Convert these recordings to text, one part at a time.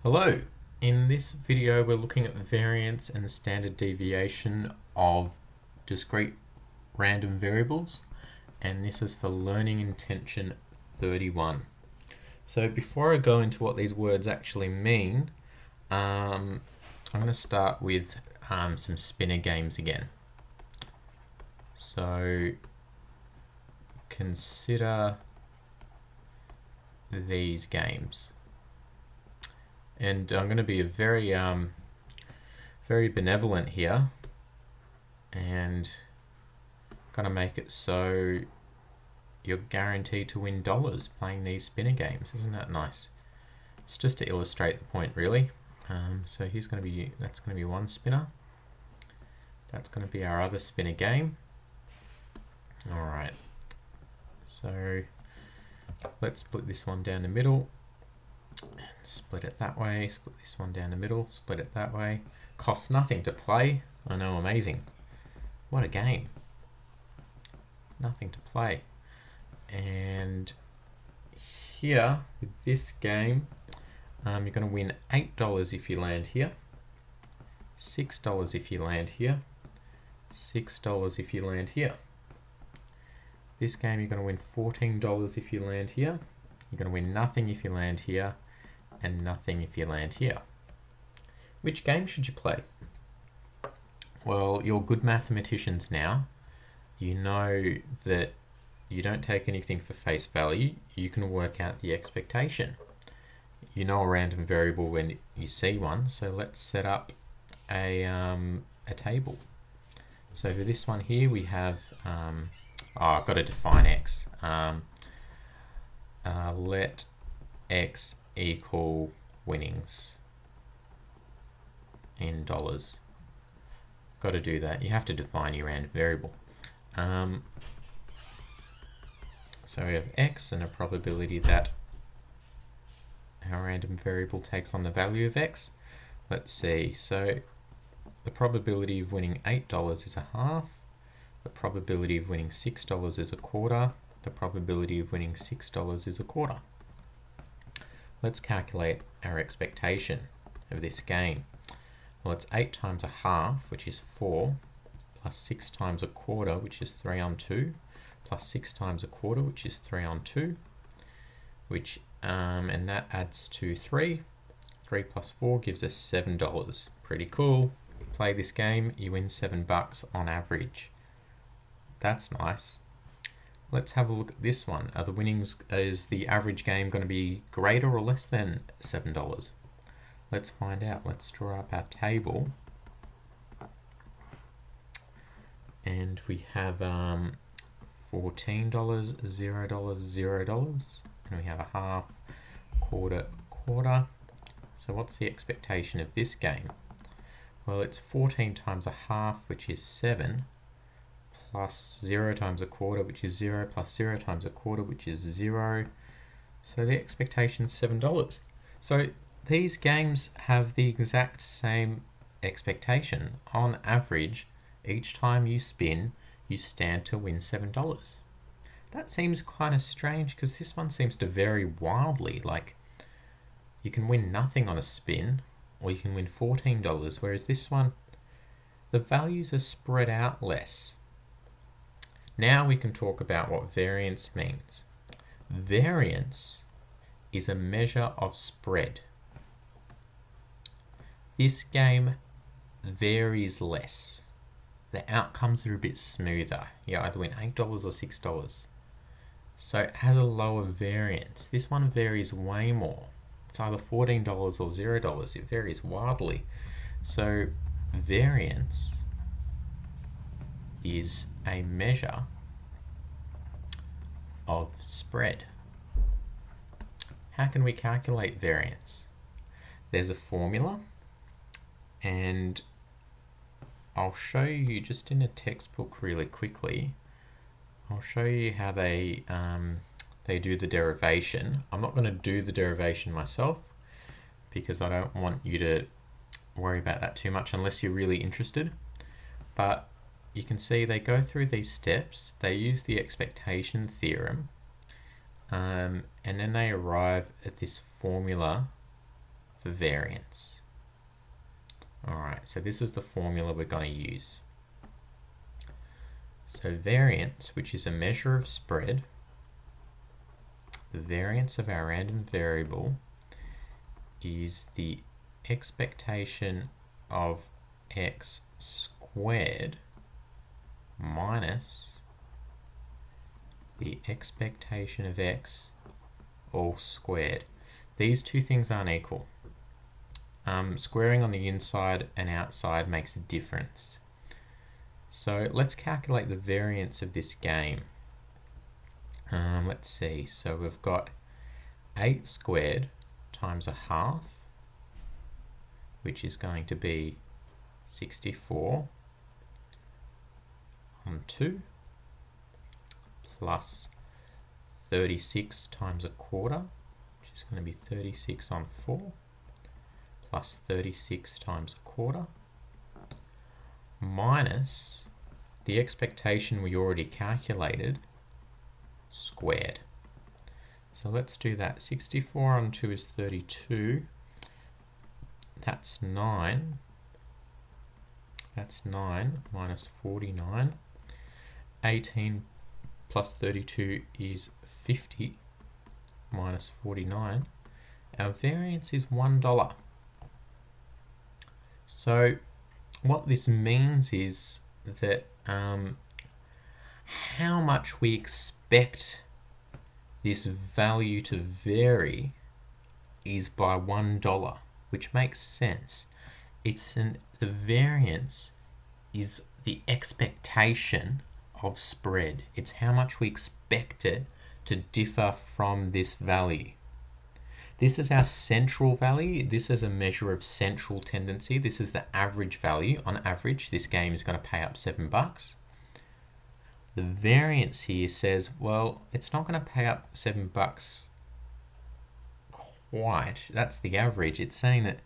Hello! In this video we're looking at variance and the standard deviation of discrete random variables, and this is for learning intention 31. So before I go into what these words actually mean, I'm going to start with some spinner games again. So consider these games. And I'm going to be very benevolent here, and going to make it so you're guaranteed to win dollars playing these spinner games. Isn't that nice? It's just to illustrate the point, really. So that's going to be one spinner. That's going to be our other spinner game. All right. So let's split this one down the middle. Split it that way, split this one down the middle, split it that way. Costs nothing to play. I know, amazing. What a game. Nothing to play. And here, with this game, you're going to win $8 if you land here, $6 if you land here, $6 if you land here. This game you're going to win $14 if you land here. You're going to win nothing if you land here, and nothing if you land here. Which game should you play? Well, you're good mathematicians now. You know that you don't take anything for face value. You can work out the expectation. You know a random variable when you see one, so let's set up a table. So for this one here we have, I've got to define x. Let x equal winnings in dollars. Got to do that. You have to define your random variable. So we have x and a probability that our random variable takes on the value of x. Let's see. So the probability of winning $8 is a half. The probability of winning $6 is a quarter. The probability of winning $6 is a quarter. Let's calculate our expectation of this game. Well, it's 8 times a half, which is 4, plus 6 times a quarter, which is 3 on 2, plus 6 times a quarter, which is 3 on 2, which and that adds to 3. 3 plus 4 gives us $7. Pretty cool. Play this game, you win $7 on average. That's nice. Let's have a look at this one. Are the winnings, is the average game going to be greater or less than $7? Let's find out. Let's draw up our table. And we have $14, $0, $0. And we have a half, quarter, quarter. So what's the expectation of this game? Well, it's 14 times a half, which is 7. Plus 0 times a quarter, which is 0, plus 0 times a quarter, which is 0. So the expectation is $7. So these games have the exact same expectation. On average, each time you spin, you stand to win $7. That seems kind of strange because this one seems to vary wildly. Like, you can win nothing on a spin, or you can win $14, whereas this one, the values are spread out less. Now we can talk about what variance means. Variance is a measure of spread. This game varies less. The outcomes are a bit smoother. You either win $8 or $6. So it has a lower variance. This one varies way more. It's either $14 or $0. It varies wildly. So variance is a measure of spread. How can we calculate variance? There's a formula, and I'll show you just in a textbook really quickly. I'll show you how they do the derivation. I'm not going to do the derivation myself because I don't want you to worry about that too much unless you're really interested. But you can see they go through these steps, they use the expectation theorem, and then they arrive at this formula for for variance. Alright, so this is the formula we're going to use. So variance, which is a measure of spread, the variance of our random variable is the expectation of x squared minus the expectation of x all squared. These two things aren't equal. Squaring on the inside and outside makes a difference. So let's calculate the variance of this game. Let's see, so we've got 8 squared times a half, which is going to be 64 on 2, plus 36 times a quarter, which is going to be 36 on 4, plus 36 times a quarter, minus the expectation we already calculated, squared. So let's do that. 64 on 2 is 32. That's 9. That's 9 minus 49. 18 plus 32 is 50 minus 49. Our variance is $1. So what this means is that how much we expect this value to vary is by $1, which makes sense. The variance is the expectation of spread. It's how much we expect it to differ from this value. This is our central value. This is a measure of central tendency. This is the average value. On average, this game is going to pay up $7. The variance here says, well, it's not going to pay up $7 quite. That's the average. It's saying that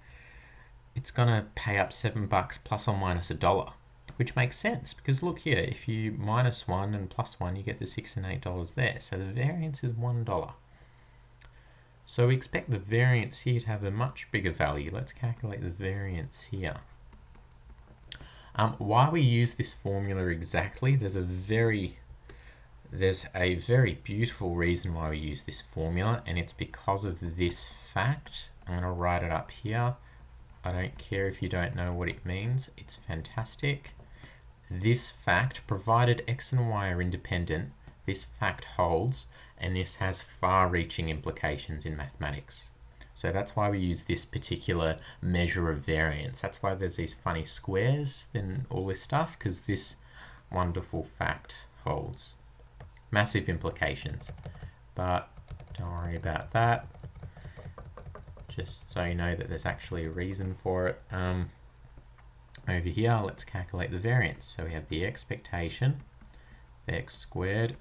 it's going to pay up $7 plus or minus $1, which makes sense because look here, if you minus 1 and plus 1, you get the $6 and $8 there. So the variance is $1. So we expect the variance here to have a much bigger value. Let's calculate the variance here. Why we use this formula exactly, there's a very beautiful reason why we use this formula, and it's because of this fact. I'm going to write it up here. I don't care if you don't know what it means. It's fantastic. This fact, provided x and y are independent, this fact holds, and this has far-reaching implications in mathematics. So that's why we use this particular measure of variance. That's why there's these funny squares and all this stuff, because this wonderful fact holds. Massive implications, but don't worry about that. Just so you know that there's actually a reason for it. Over here, let's calculate the variance. So we have the expectation of x squared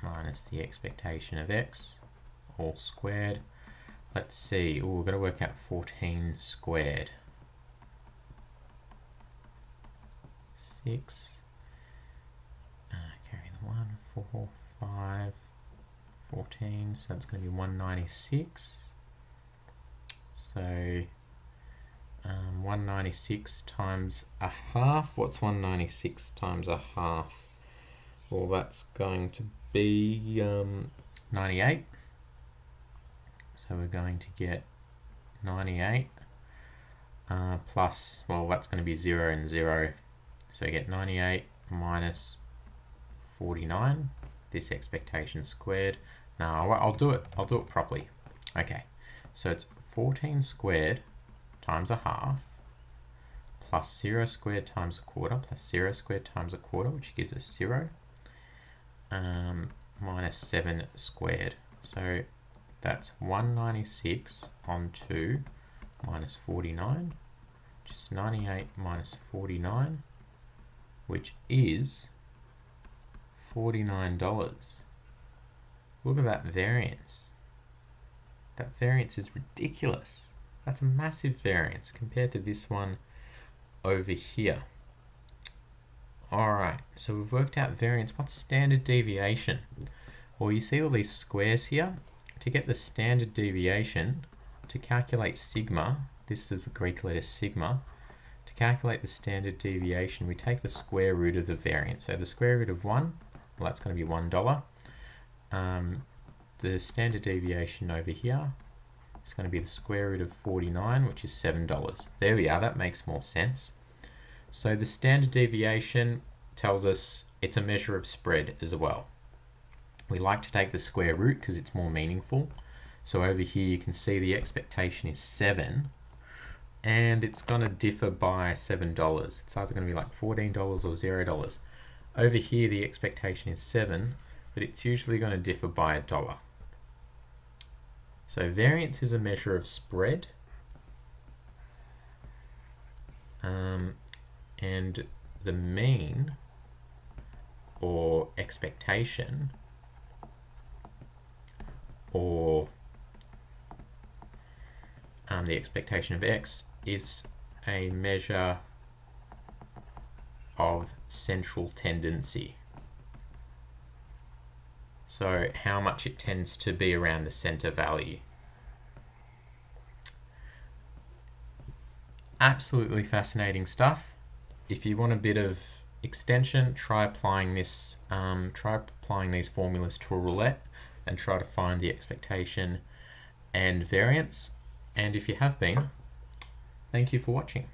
minus the expectation of x all squared. Let's see, we've got to work out 14 squared. 6, carry the 1, 4, 5, 14, so that's going to be 196. So 196 times a half, what's 196 times a half? Well, that's going to be 98. So we're going to get 98 plus, well, that's going to be 0 and 0. So we get 98 minus 49, this expectation squared. Now I'll do it properly. Okay, so it's 14 squared times a half plus 0 squared times a quarter plus 0 squared times a quarter, which gives us 0, minus 7 squared. So that's 196 on 2 minus 49, which is 98 minus 49, which is $49. Look at that variance. That variance is ridiculous. That's a massive variance compared to this one over here. Alright, so we've worked out variance. What's standard deviation? Well, you see all these squares here? To get the standard deviation, to calculate sigma, this is the Greek letter sigma, to calculate the standard deviation, we take the square root of the variance. So the square root of 1, well, that's going to be $1. The standard deviation over here is going to be the square root of 49, which is $7. There we are, that makes more sense. So the standard deviation tells us it's a measure of spread as well. We like to take the square root because it's more meaningful. So over here you can see the expectation is 7, and it's going to differ by $7. It's either going to be like $14 or $0. Over here the expectation is 7, but it's usually going to differ by $1. So variance is a measure of spread, and the mean or expectation, or the expectation of x, is a measure of central tendency. So how much it tends to be around the center value. Absolutely fascinating stuff. If you want a bit of extension, try applying these formulas to a roulette and try to find the expectation and variance. And if you have been, thank you for watching.